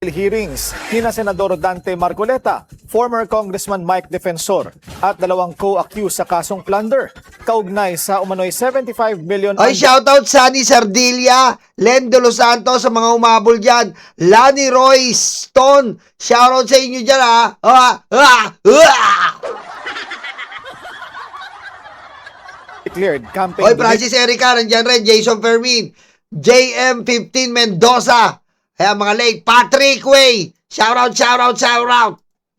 hearings nina Senador Dante Marcoleta, former Congressman Mike Defensor at dalawang co-accused sa kasong plunder kaugnay sa umano'y 75 million. Ay, shoutout Sunny Sardilia, Len De Los Santos sa mga umabol dyan. Lani Roy Stone, shoutout sa inyo dyan ha. Declared campaign. Oy, Francis Erica, nandyan rin. Jason Fermin, JM15 Mendoza. Ayan, mga late. Patrick Way, shoutout.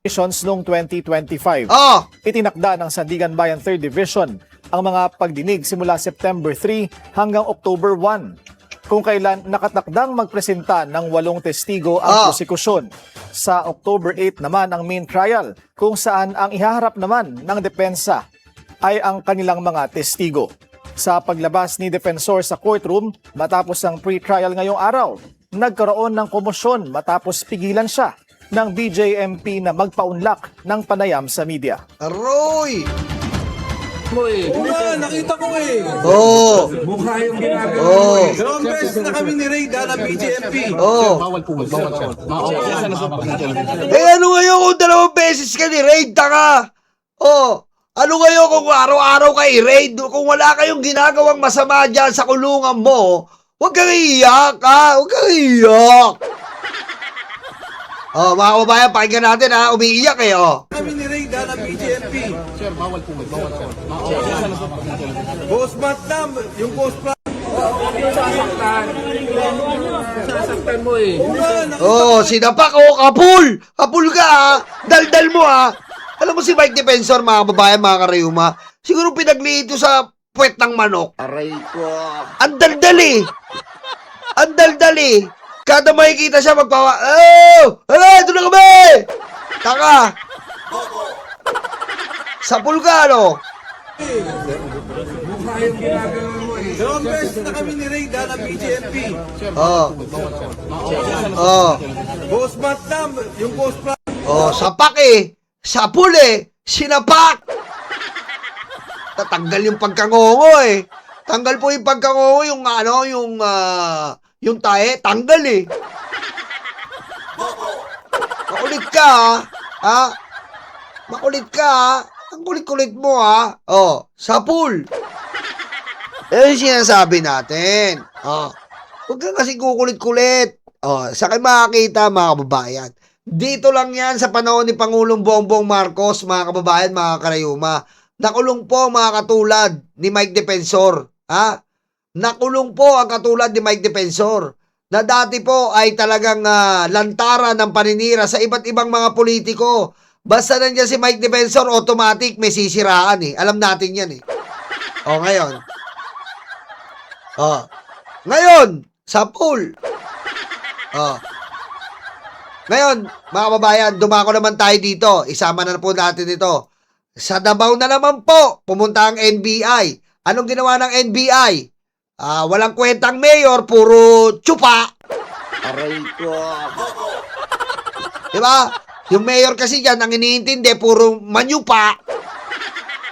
Elections noong 2025. Oh, Itinakda ng Sandigan Bayan 3rd Division ang mga pagdinig simula September 3 hanggang October 1, kung kailan nakatakdang magpresenta ng 8 testigo ang prosekusyon. Sa October 8 naman ang main trial, kung saan ang ihaharap naman ng depensa ay ang kanilang mga testigo. Sa paglabas ni Defensor sa courtroom matapos ang pre-trial ngayong araw, nagkaroon ng komosyon matapos pigilan siya ng BJMP na magpaunlak ng panayam sa media. aroy. Oo nga, nakita ko eh. Oh, Mukha yung ginagawa. oh, Dalawang beses na kami ni Ray ng BJMP. oh. Eh, ano ngayon kung 2 beses ka ni-raid, taka? Oh, ano ngayon kung araw-araw ka i-raid? Kung wala kayong ginagawang masama dyan sa kulungan mo, huwag kang iiyak, ha? Huwag kang iiyak. Oh, mga kababayan, pakinggan natin, ha? Umiiyak eh, oh. Kami ni Ray ng BJMP. Boss Matam, yung boss pa. Sasaktan mo eh. Oo nga, nakita Oh, sinapak, oh, kapul! Kapul ka, ha? Daldal mo, ha? Alam mo si Mike Defensor, mga kababayan, mga karayuma, siguro pinagliito sa puwet ng manok. Aray ko. Ang daldal eh! Ang daldal eh! Kada makikita siya magpawa, oh! Hala, ito na kami! Taka! Sa pulgano! mukha yung ginagawa mo eh. Dalawang beses na kami ni Ray ng BJMP. Oh. Oh. Boss Matam, yung boss pa. Oh, sapak eh! Sapul eh! Sinapak! Tatanggal yung pagkangongo eh. Tanggal po yung pagkangongo, yung ano, yung tae, tanggal eh. Makulit ka ha? Makulit ka ha? Ang kulit-kulit mo ha? Oh, sapul. Eh, yung sinasabi natin. Oh, huwag ka kasi kukulit-kulit. Oh, sa kayo makakita mga kababayan. Dito lang yan sa panahon ni Pangulong Bongbong Marcos, mga kababayan, mga karayuma. Nakulong po mga katulad ni Mike Defensor. Ha? Nakulong po ang katulad ni Mike Defensor na dati po ay talagang lantaran ng paninira sa iba't ibang mga politiko. Basta nandiyan si Mike Defensor, automatic may sisiraan eh. Alam natin yan eh. O ngayon. O. Ngayon, sa pool. O. Ngayon, mga kababayan, dumako naman tayo dito. Isama na po natin ito. Sa Davao na naman po, pumunta ang NBI. Anong ginawa ng NBI? Walang kwentang mayor, puro tsupa. Aray ko. Diba? Yung mayor kasi dyan, ang iniintindi, puro manyupa.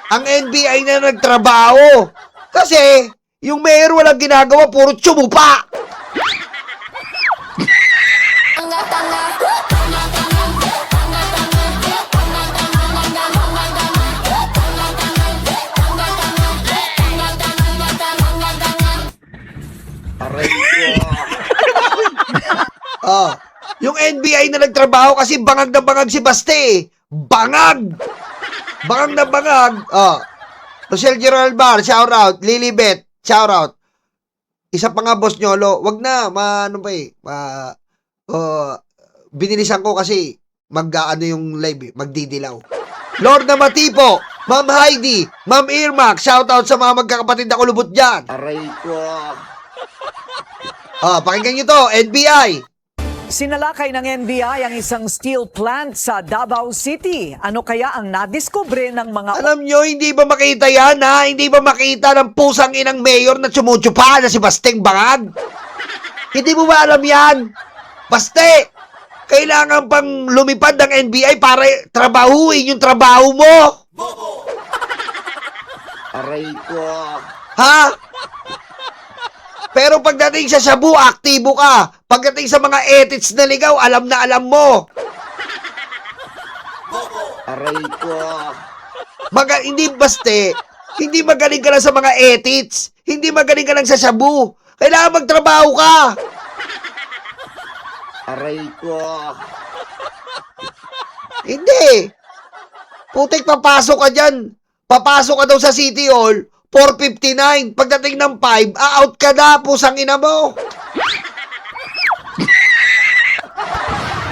Ang NBI na nagtrabaho. Kasi, yung mayor walang ginagawa, puro tsumupa. Aray ko. Yung NBI na nagtrabaho kasi bangag na bangag si Baste. Bangag! Bangag na bangag. Rosel Gerald Bar, shout out. Lilibet, shout out. Isa pa nga, Boss Nyolo. Wag na, ano pa eh. Binilisan ko kasi mag-ano yung live eh, magdidilaw. Lord na Matipo, Ma'am Heidi, Ma'am Irmac, shout out sa mga magkakapatid na kulubot dyan. Aray ko. Pakinggan nyo to, NBI. Sinalakay ng NBI ang isang steel plant sa Davao City. Ano kaya ang nadiskubre ng mga... Alam nyo, hindi ba makita yan, ha? Hindi ba makita ng pusang inang mayor na tsumutsupa na si Basteng Bangag? Hindi mo ba alam yan? Baste, kailangan pang lumipad ng NBI para trabahuin yung trabaho mo. Aray ko. Ha? Pero pagdating sa shabu, aktibo ka. Pagdating sa mga edits na ligaw, alam na alam mo. Aray ko. Hindi baste. Hindi magaling ka lang sa mga edits. Hindi magaling ka lang sa shabu. Kailangan magtrabaho ka. Aray ko. Hindi. Putik, papasok ka dyan. Papasok ka daw sa City Hall, 4:59. Pagdating ng 5, out ka na, pusang ina mo.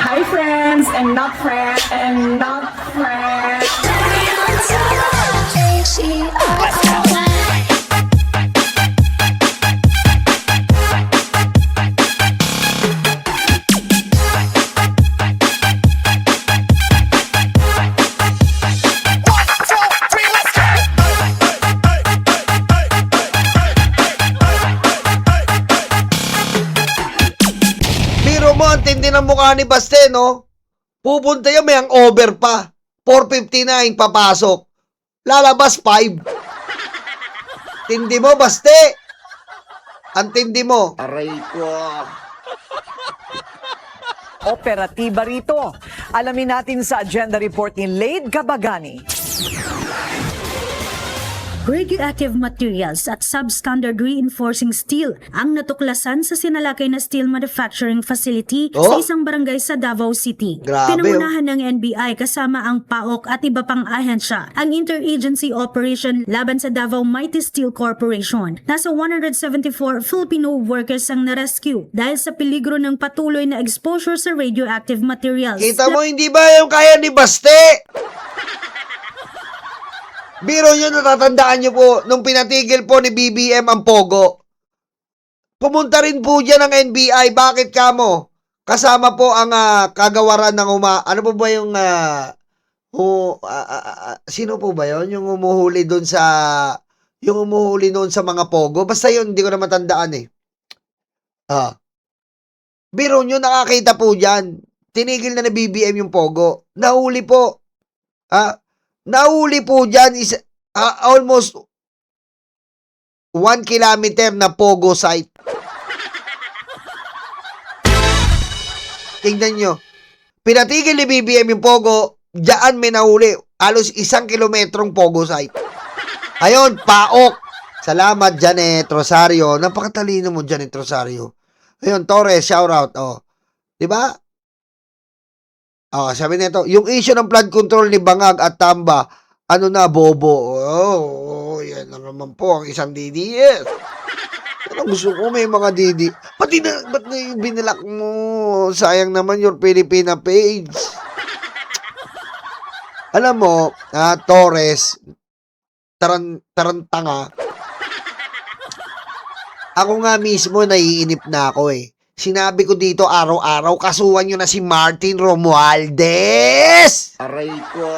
Hi friends and not friends and not friends. Biro mo, ang tindi ng mukha ni Baste, no? Pupunta yan, may hangover pa. 4:59, papasok. Lalabas 5. Tindi mo, Baste. Ang tindi mo. Aray ko. Operatiba rito. Alamin natin sa agenda report ni Laid Kabagani. Radioactive materials at substandard reinforcing steel ang natuklasan sa sinalakay na steel manufacturing facility Oh. sa isang barangay sa Davao City. Grabe, Pinangunahan ng NBI kasama ang PAOK at iba pang ahensya ang interagency operation laban sa Davao Mighty Steel Corporation. Nasa 174 Filipino workers ang na-rescue dahil sa peligro ng patuloy na exposure sa radioactive materials. Kita mo, hindi ba yung kaya ni Baste? Biro nyo, natatandaan nyo po, nung pinatigil po ni BBM ang Pogo. Pumunta rin po dyan ang NBI. Bakit kamo? Kasama po ang kagawaran ng ano po ba yung sino po ba yon? Yung umuhuli doon sa mga Pogo. Basta yun, hindi ko na matandaan eh. Biro nyo, nakakita po dyan. Tinigil na ni BBM yung Pogo. Nahuli po. Nahuli po dyan is almost 1 kilometer na Pogo site. Tingnan nyo. Pinatigil ni BBM yung Pogo, dyan may nahuli. Halos 1 kilometrong Pogo site. Ayun, PAOK. Salamat, Janet Rosario. Napakatalino mo, Janet Rosario. Ayun, Torres, shoutout. Diba? Sabi nito, yung issue ng flood control ni Bangag at Tamba, bobo. Yan lang naman po ang isang DDS. Pero gusto ko may mga DD. Ba't na yung binilak mo? Sayang naman your Filipina page. Alam mo, Torres, tarantanga. Ako nga mismo naiinip na ako eh. Sinabi ko dito araw-araw, kasuhan nyo na si Martin Romualdez! Aray ko.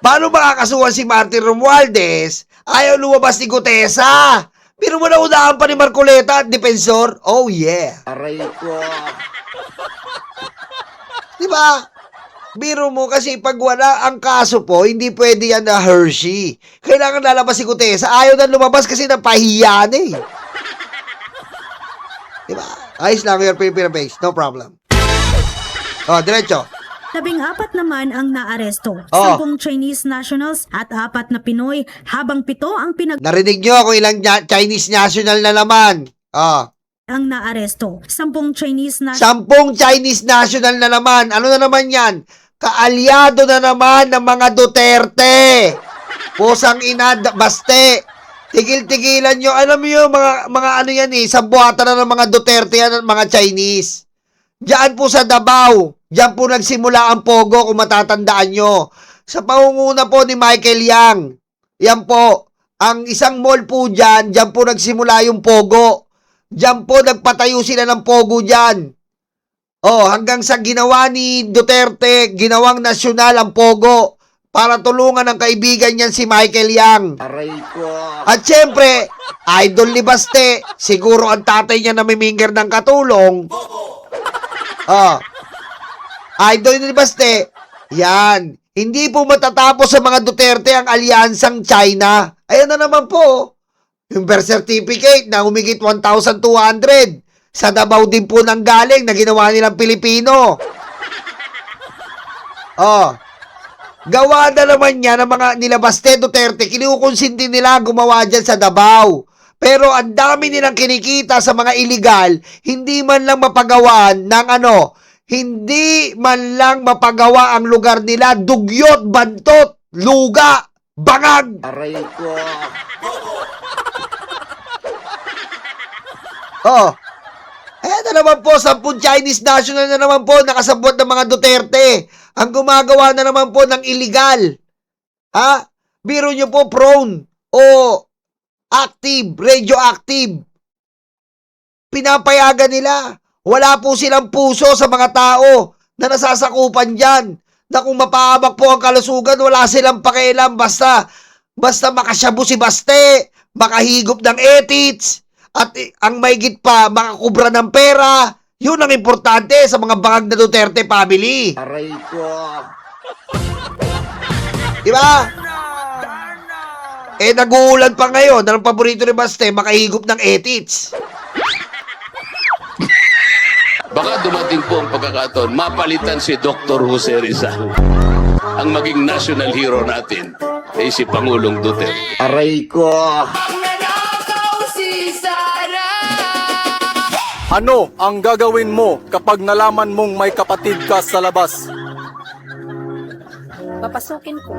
Paano makakasuhan si Martin Romualdez? Ayaw lumabas ni Gutesa! Pero mo na unahan pa ni Marcoleta at Defensor? Oh yeah! Aray ko. Diba? Biro mo kasi pag wala ang kaso po, hindi pwede yan na Hershey. Kailangan lalabas si Gutesa. Ayaw na lumabas kasi napahiya na eh. Diba? Ayos lang your Filipino page. No problem. Diretso. 14 naman ang naaresto. Oh. 10 Chinese nationals at 4 na Pinoy habang 7 ang Narinig nyo kung ilang Chinese national na naman. ang naaresto. 10 Chinese nationals 10 Chinese national na naman. Ano na naman yan? Kaalyado na naman ng mga Duterte. Pusang ina, Baste. Tigil-tigilan nyo. Alam mo yung mga ano yan eh, sa buhatan na ng mga Duterte yan, mga Chinese. Diyan po sa Davao. Diyan po nagsimula ang Pogo kung matatandaan nyo. Sa pangunguna po ni Michael Yang. Yan po. Ang isang mall po diyan po nagsimula yung Pogo. Diyan po nagpatayo sila ng Pogo diyan. Hanggang sa ginawa ni Duterte, ginawang nasyonal ang Pogo. Para tulungan ang kaibigan niyan si Michael Yang. Aray ko. At syempre, idol ni Baste, siguro ang tatay niya namiminger ng katulong. Idol ni Baste, yan. Hindi po matatapos sa mga Duterte ang alyansang China. Ayan na naman po. Yung birth certificate na humigit 1,200. Sa Davao din po nang galing na ginawa nilang Pilipino. Oh. Gawa na naman niya ng mga nila Baste Duterte. Kinukonsinti nila gumawa dyan sa Davao. Pero ang dami nilang kinikita sa mga illegal, hindi man lang mapagawan ng hindi man lang mapagawa ang lugar nila, Dugyot, Bantot, Luga, Bangag. Aray ko. Oh. Na naman po, 10 Chinese national na naman po nakasabot ng mga Duterte. Ang gumagawa na naman po ng illegal. Biro nyo po prone o active, radioactive. Pinapayagan nila. Wala po silang puso sa mga tao na nasasakupan dyan. Na kung mapahamak po ang kalusugan, wala silang pakialam. Basta makasyabu si Baste, makahigop ng etits, at ang maigit pa, makakubra ng pera. Yun ang importante sa mga bangag na Duterte family. Aray ko. Diba? Naguulan pa ngayon. Anong paborito ni Baste? Makahigop ng etits. Baka dumating po ang pagkakataon, mapalitan si Dr. Jose Rizal. Ang maging national hero natin ay si Pangulong Duterte. Aray ko. Ano ang gagawin mo kapag nalaman mong may kapatid ka sa labas? Papasukin ko.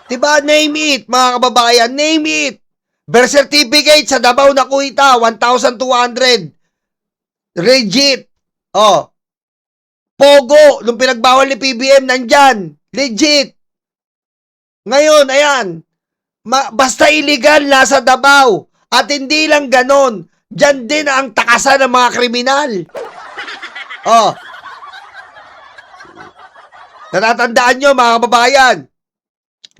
Diba? Name it, mga kababayan. Name it. Birth certificate sa Davao na Kuita, 1,200. Legit. Pogo, nung pinagbawal ni PBM, nandyan. Legit. Ngayon, ayan. Basta illegal, nasa Davao. At hindi lang ganon. Diyan din ang takasan ng mga kriminal. Natatandaan nyo, mga kababayan.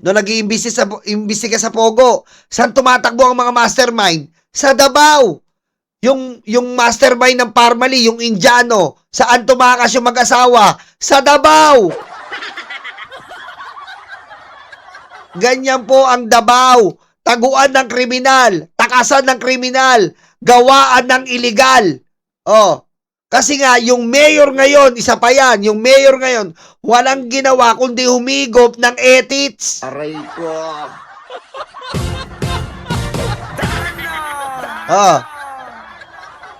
Noong nag-iimbestiga sa Pogo, saan tumatakbo ang mga mastermind? Sa Davao. Yung mastermind ng Parmali, yung Indiano, saan tumakas yung mag-asawa? Sa Davao. Ganyan po ang Davao. Taguan ng kriminal, takasan ng kriminal, gawaan ng illegal. Kasi nga, yung mayor ngayon, isa pa yan, yung mayor ngayon, walang ginawa kundi humigop ng etits. Aray ko.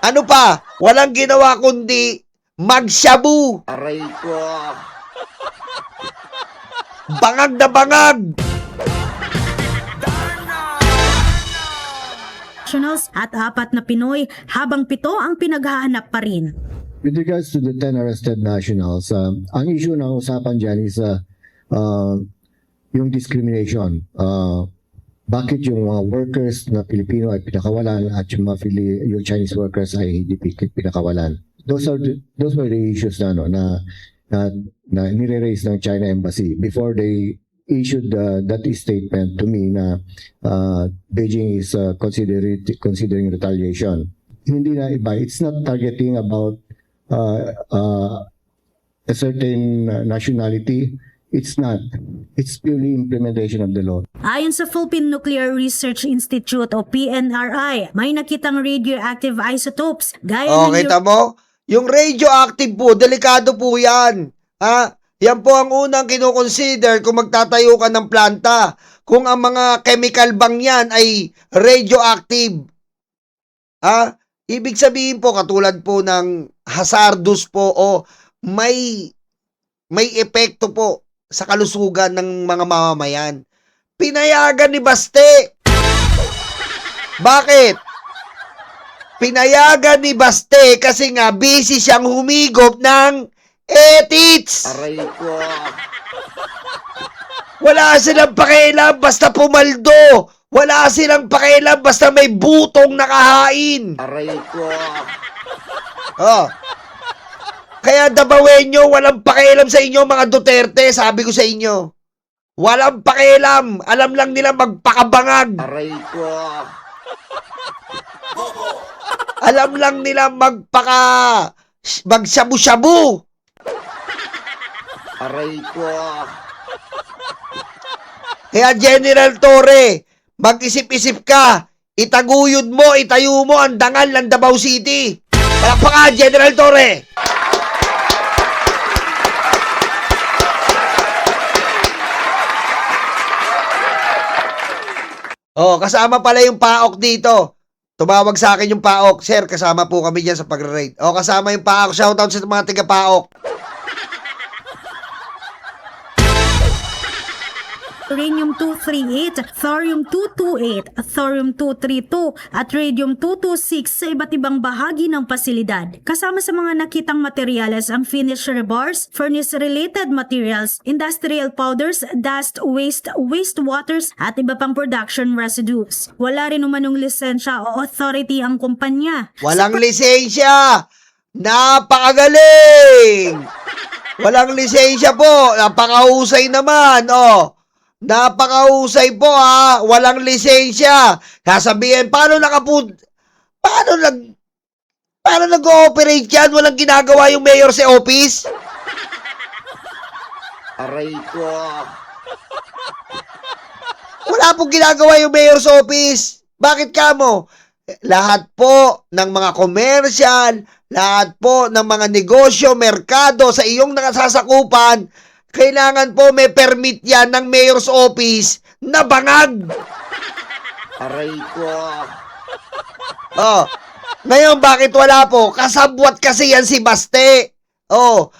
Ano pa? Walang ginawa kundi magsyabu. Aray ko. Bangag na bangag. At 4 na Pinoy habang 7 ang pinaghahanap pa rin. With regards to the 10 arrested nationals, ang issue na usapan dyan is yung discrimination. Bakit yung mga workers na Pilipino ay pinakawalan at yung yung Chinese workers ay hindi pinakawalan? Those were the issues na nire-raise ng China Embassy before they issued that statement to me na Beijing is considering retaliation. Hindi na iba. It's not targeting about a certain nationality. It's not. It's purely implementation of the law. Ayon sa Philippine Nuclear Research Institute o PNRI, may nakitang radioactive isotopes gaya ng... Kita mo? Yung radioactive po, delikado po yan. Yan po ang unang kinukonsider kung magtatayo ka ng planta. Kung ang mga chemical bang yan ay radioactive. Ibig sabihin po, katulad po ng hazardous po o may epekto po sa kalusugan ng mga mamamayan. Pinayagan ni Baste. Bakit? Pinayagan ni Baste kasi nga busy siyang humigop ng etits. Aray ko. Wala silang pakialam basta pumaldo. Wala silang pakialam basta may butong nakahain. Aray ko. Kaya Dabawenyo, walang pakialam sa inyo mga Duterte, sabi ko sa inyo. Walang pakialam. Alam lang nila magpakabangag. Aray ko. Alam lang nila magsyabu-syabu. Aray ko. Kaya General Torre, mag-isip-isip ka. Itaguyod mo, itayo mo ang dangal ng Davao City. Palakpakan, General Torre! Oh, kasama pala yung PAOK dito. Tumawag sa akin yung PAOK. Sir, kasama po kami dyan sa pag-rate. Oh, kasama yung PAOK. Shoutout sa mga taga-PAOK. Thorium-238, Thorium-228, Thorium-232 at Radium-226 sa iba't ibang bahagi ng pasilidad. Kasama sa mga nakitang materyales ang finished rebars, furnace-related materials, industrial powders, dust, wastewaters at iba pang production residues. Wala rin umanong lisensya o authority ang kumpanya. Walang lisensya! Napakagaling! Walang lisensya po. Napakahusay naman. Oh. Napakahusay po ha. Walang lisensya. Sasabihin, paano nag-ooperate yan? Walang ginagawa yung mayor sa office? Aray ko. Wala pong ginagawa yung mayor sa office. Bakit kamo? Lahat po ng mga commercial, lahat po ng mga negosyo, merkado sa iyong nakasasakupan, kailangan po may permit yan ng mayor's office na bangag. Aray ko. Oh, ngayon bakit wala po? Kasabwat kasi yan si Baste. Oh,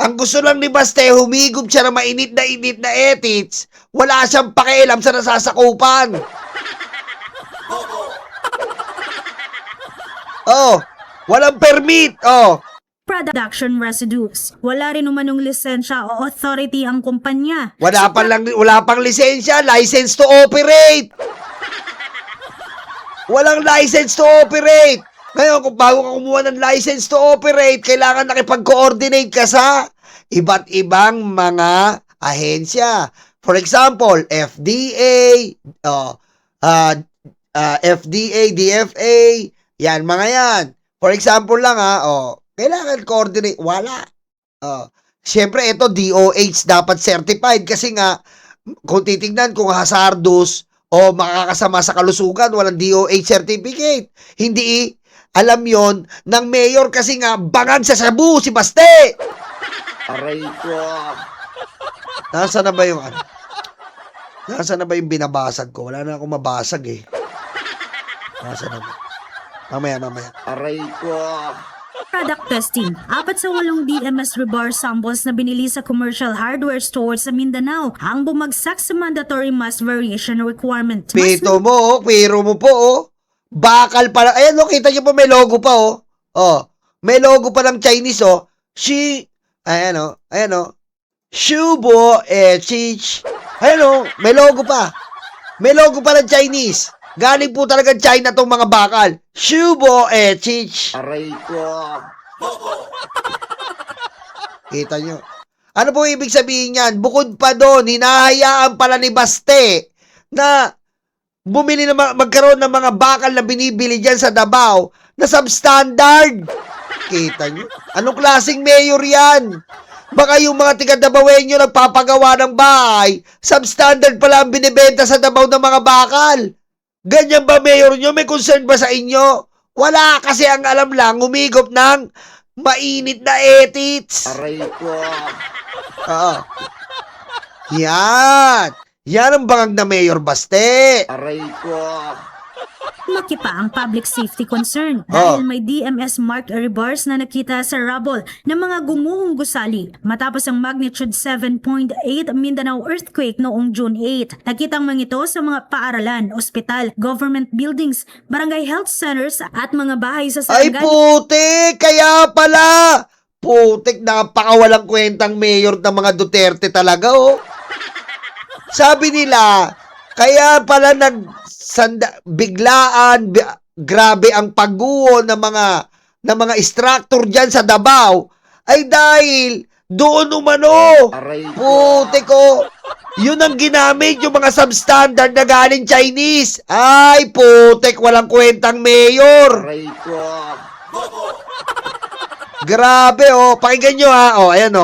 ang gusto lang ni Baste, humigop siya ng mainit na ethics. Wala siyang pakialam sa nasasakupan. Oh, walang permit. Oh, Production residues. Wala rin umanong lisensya o authority ang kumpanya. wala pang lisensya, license to operate. Walang license to operate. Ngayon, kung bago ka kumuha ng license to operate, kailangan nakipag-coordinate ka sa iba't ibang mga ahensya. For example, FDA, FDA, DFA, yan, mga yan. For example lang kailangan coordinate. Wala. Siyempre, ito, DOH dapat certified kasi nga, kung titignan kung hazardous o makakasama sa kalusugan, walang DOH certificate. Hindi alam yon ng mayor kasi nga, bangag sa Cebu, si Baste. Aray ko. Nasaan na ba yung Nasaan na ba yung binabasag ko? Wala na akong mabasag eh. Nasaan na ba? Mamaya. Aray ko. Product testing. 4 sa 8 DMS rebar samples na binili sa commercial hardware stores sa Mindanao ang bumagsak sa mandatory mass variation requirement. Pito mo, pero mo po, bakal pala. Ayan, kita niyo po may logo pa, may logo pa ng Chinese, Shubo Chich. Ayan, may logo pa. May logo pa ng Chinese. Galing po talaga China tong mga bakal. Shubo Chich. Aray ko. Kita nyo. Ano po ibig sabihin yan? Bukod pa doon, hinahayaan pala ni Baste na bumili na magkaroon ng mga bakal na binibili dyan sa Davao na substandard. Kita nyo? Anong klaseng mayor yan? Baka yung mga tiga-Davaoenyo nagpapagawa ng bahay, substandard pala ang binibenta sa Davao ng mga bakal. Ganyan ba, mayor nyo? May concern ba sa inyo? Wala, kasi ang alam lang, humigop ng mainit na ethics. Aray ko. Yan. Yan ang bangag na Mayor Baste. Aray ko. Lumaki pa ang public safety concern dahil may DMS marked rebars na nakita sa rubble ng mga gumuhong gusali matapos ang magnitude 7.8 Mindanao earthquake noong June 8. Nakitang mga ito sa mga paaralan, ospital, government buildings, barangay health centers at mga bahay sa Ay Sarangani. putik! Kaya pala! Putik, napakawalang kwentang mayor ng mga Duterte talaga, Sabi nila, kaya pala biglaan, grabe ang pagguho ng mga structure dyan sa Davao ay dahil doon umano. Putik ko. Yun ang ginamit yung mga substandard na galing Chinese. Ay, putik, walang kwentang mayor. Aray ko. Grabe, pakinggan nyo, ayan,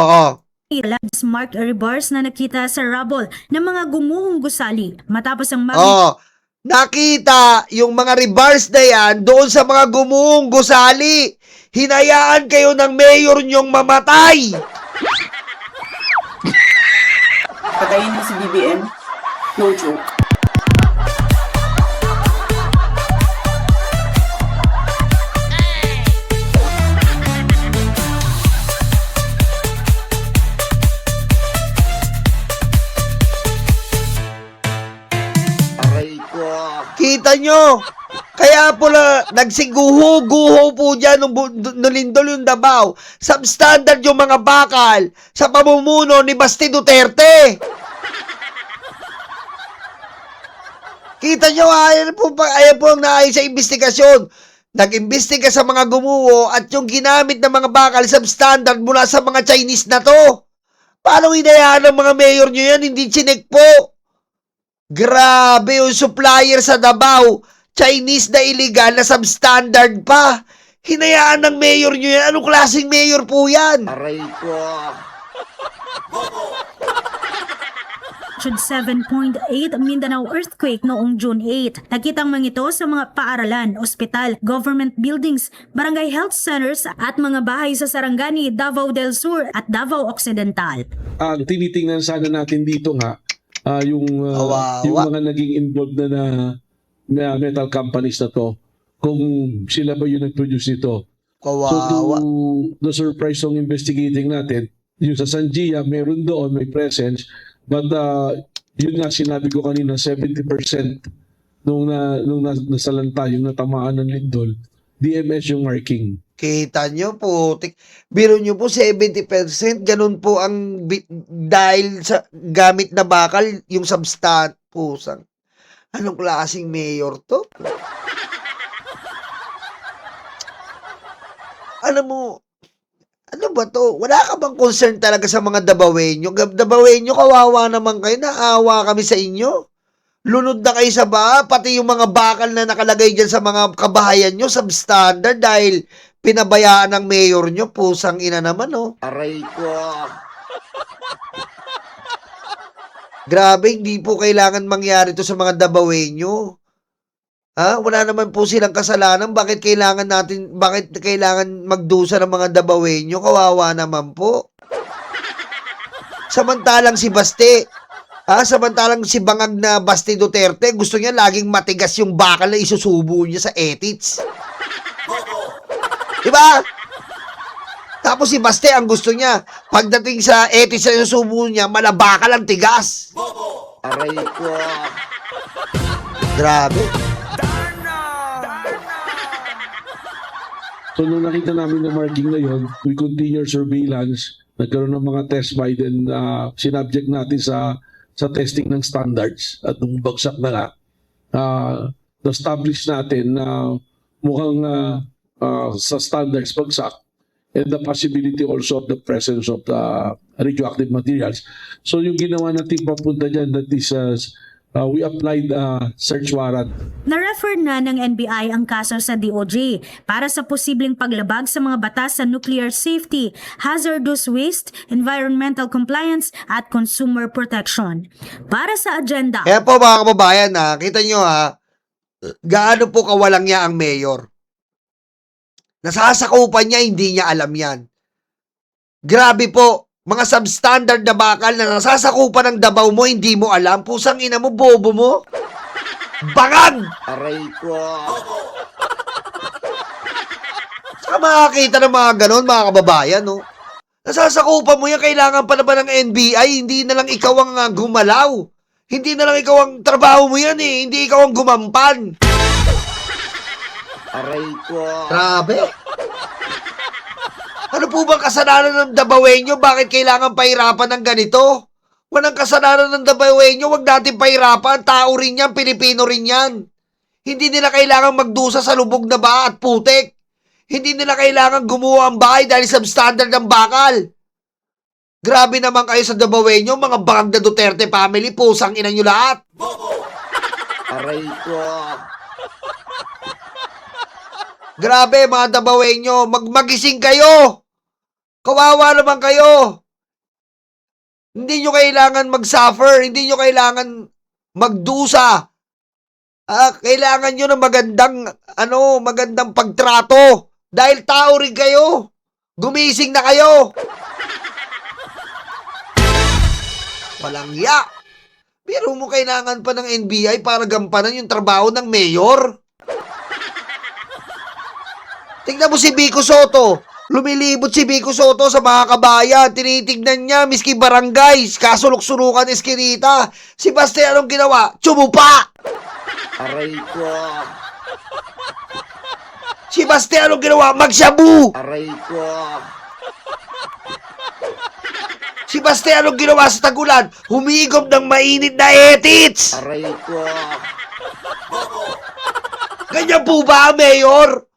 Labs Mark Rebars na nakita sa rubble ng mga gumuhong gusali matapos ang Oh, nakita yung mga rebars na yan doon sa mga gumuhong gusali. Hinayaan kayo ng mayor nyong mamatay. Patayin mo si BBM. No joke. Aray ko. Kita nyo? Kaya po nagsiguho-guho po dyan nung nulindol yung Davao. Substandard yung mga bakal sa pamumuno ni Basti Duterte. Kita nyo, ayan po ang naayos sa investigasyon. Nag-imbestiga sa mga gumuho at yung ginamit ng mga bakal substandard mula sa mga Chinese na to. Paano hinayaan ng mga mayor nyo yan? Hindi chinek po. Grabe yung supplier sa Davao. Chinese na illegal na substandard pa. Hinayaan ng mayor nyo yan. Anong klaseng mayor po yan? Aray ko. 7.8 Mindanao earthquake noong June 8. Nakitang mga ito sa mga paaralan, ospital, government buildings, barangay health centers at mga bahay sa Sarangani, Davao del Sur at Davao Occidental. Tinitingnan sana natin dito nga yung mga naging involved na metal companies na to, kung sila ba yung nag-produce nito. Kawawa. So to the surprise ng investigating natin, yung sa Sanjia, meron doon, may presence, but yun nga sinabi ko kanina, 70% nung nasalanta, yung natamaan ng lindol, DMS yung marking. Kita nyo po, biro nyo po 70%, ganun po ang dahil sa gamit na bakal, yung substan, pusang. Anong klaseng mayor to? Alam mo, ano ba to? Wala ka bang concern talaga sa mga Davaoenyo? Davaoenyo, kawawa naman kayo, naawa kami sa inyo. Lunod na kayo sa ba? Pati yung mga bakal na nakalagay dyan sa mga kabahayan nyo, substandard, dahil pinabayaan ng mayor nyo, pusang ina naman, oh. Aray ko. Grabe, hindi po kailangan mangyari to sa mga Davaoenyo. Ha? Wala naman po silang kasalanan. Bakit kailangan magdusa ng mga Davaoenyo? Kawawa naman po. Samantalang si Basti, samantalang si bangag na Basti Duterte, gusto niya laging matigas yung bakal na isusubo niya sa etits. Diba? Tapos si Basti, ang gusto niya, pagdating sa etits na isusubo niya, malabakal ang tigas. Aray ko. Grabe. So nung nakita namin na marking na yun, we continue surveillance, nagkaroon ng mga test by then, sinubject natin sa testing ng standards at nung bagsak na nga, na-establish natin na mukhang sa standards bagsak and the possibility also of the presence of radioactive materials. So yung ginawa natin papunta dyan, that is we applied a search warrant. Na-refer na ng NBI ang kaso sa DOJ para sa posibleng paglabag sa mga batas sa nuclear safety, hazardous waste, environmental compliance at consumer protection. Para sa agenda. Kaya po mga kababayan, kita nyo gaano po kawalang niya ang mayor. Nasasakupan niya, hindi niya alam yan. Grabe po, mga substandard na bakal na nasasakupan ng Davao mo, hindi mo alam. Pusang ina mo, bobo mo. Bangag! Aray ko. Saka makakita ng mga ganon, mga kababayan, no? Nasasakupan mo yan, kailangan pa na ba ng NBI? Hindi na lang ikaw ang gumalaw. Hindi na lang ikaw ang trabaho mo yan, eh. Hindi ikaw ang gumampan. Aray ko. Grabe. Ano po bang kasalanan ng Davaoenyo? Bakit kailangan pahirapan ng ganito? Walang kasalanan ng Davaoenyo. Huwag natin pahirapan. Tao rin yan. Pilipino rin yan. Hindi nila kailangan magdusa sa lubog na ba at putik. Hindi nila kailangan gumawa ang bahay dahil substandard ng bakal. Grabe naman kayo sa Davaoenyo, mga bangag na Duterte family. Pusang ina nyo lahat. Aray ko. Grabe mga Davaoenyo, magising kayo. Kawawa naman kayo. Hindi nyo kailangan mag-suffer. Hindi nyo kailangan magdusa. Kailangan nyo ng magandang pagtrato. Dahil tao rin kayo. Gumising na kayo. Walang ya. Pero mo kailangan pa ng NBI para gampanan yung trabaho ng mayor. Tingnan mo si Vico Soto. Lumilibot si Vico Soto sa mga kabayan. Tinitignan niya, miski barangay, kasulok-sulukan eskinita. Si Baste, anong ginawa? Tsumupa! Aray ko. Si Baste, anong ginawa? Magsyabu! Aray ko. Si Baste, anong ginawa sa Tagulan? Humigop ng mainit na etits! Aray ko. Ganyan po ba, Mayor?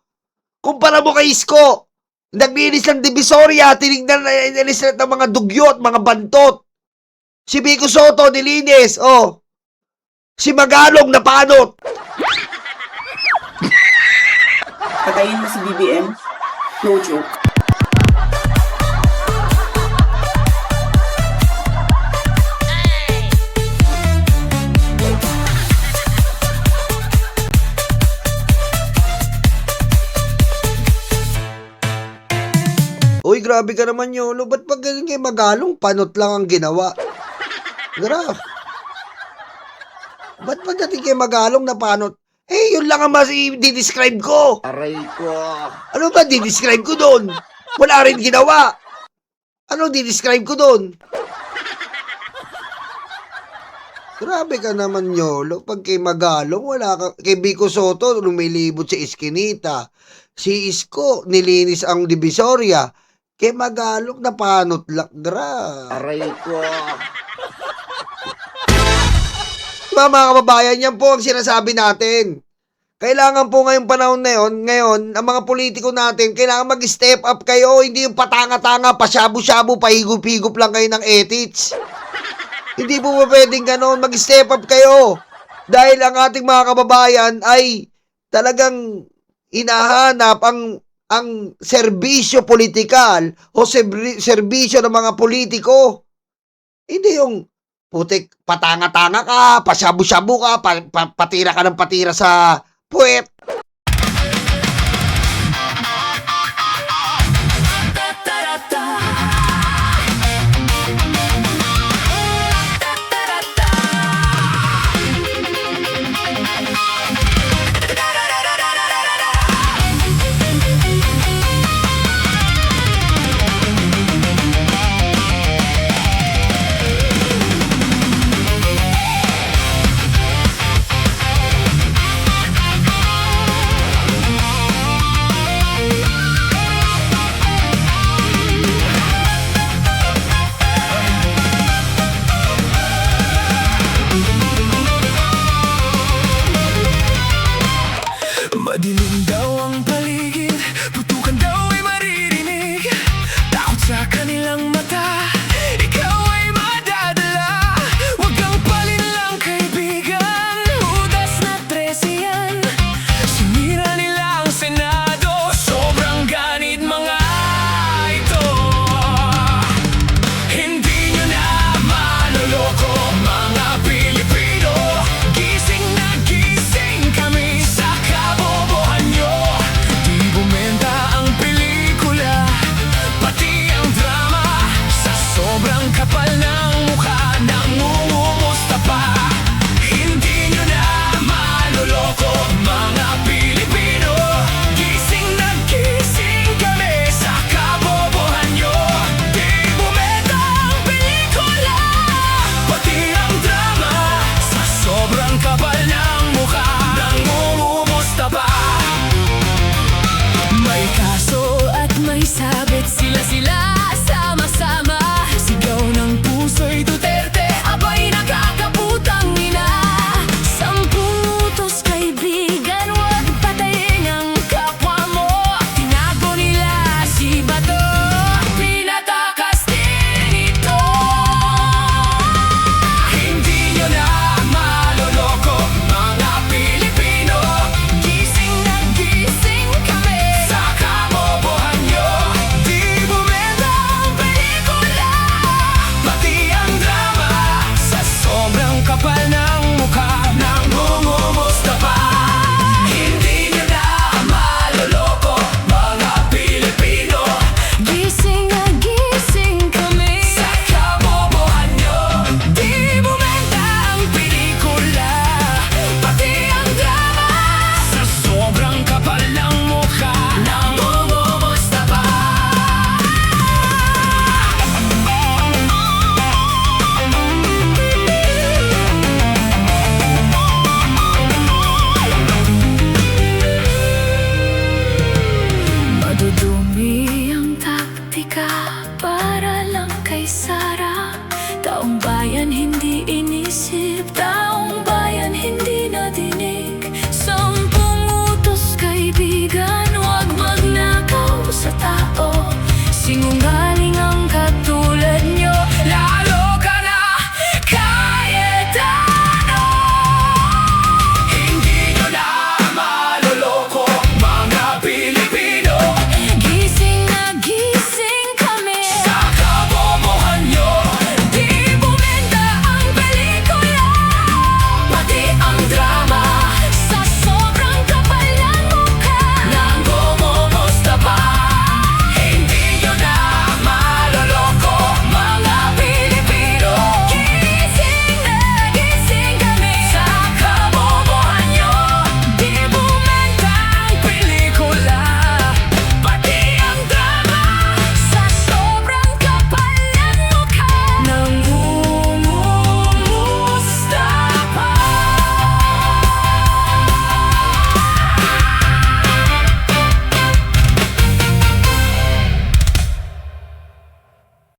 Kumpara mo kay Isko. Naglinis ng Divisoria, tinignan na inalis ng mga dugyot, mga bantot. Si Vico Soto, nilinis. Oh. Si Magalong, napanot. Patayin mo si BBM. No joke. Uy, grabe ka naman, Yolo. Ba't pag ganyan kay Magalong, panot lang ang ginawa? Grabe. Ba't pagdating kay Magalong na panot? Eh, yun lang ang di-describe ko. Aray ko. Ano ba di-describe ko doon? Wala rin ginawa. Ano di-describe ko doon? Grabe ka naman, Yolo. Pag kay Magalong, wala ka. Kay Vico Soto, lumilibot sa eskinita. Si Isko, nilinis ang Divisoria. Kay Magalong, napanot lang. Aray ko. Mga kababayan, yan po ang sinasabi natin. Kailangan po ngayong panahon na yun, ngayon, ang mga politiko natin, kailangan mag-step up kayo, hindi yung patanga-tanga, pasyabu-syabu, pahigup-higup lang kayo ng ethics. Hindi po pwedeng ganon, mag-step up kayo. Dahil ang ating mga kababayan ay talagang hinahanap ang serbisyo politikal o serbisyo ng mga politiko. Hindi yung putik, patanga-tanga ka, pasyabu-syabu ka, patira ka ng patira sa puwet.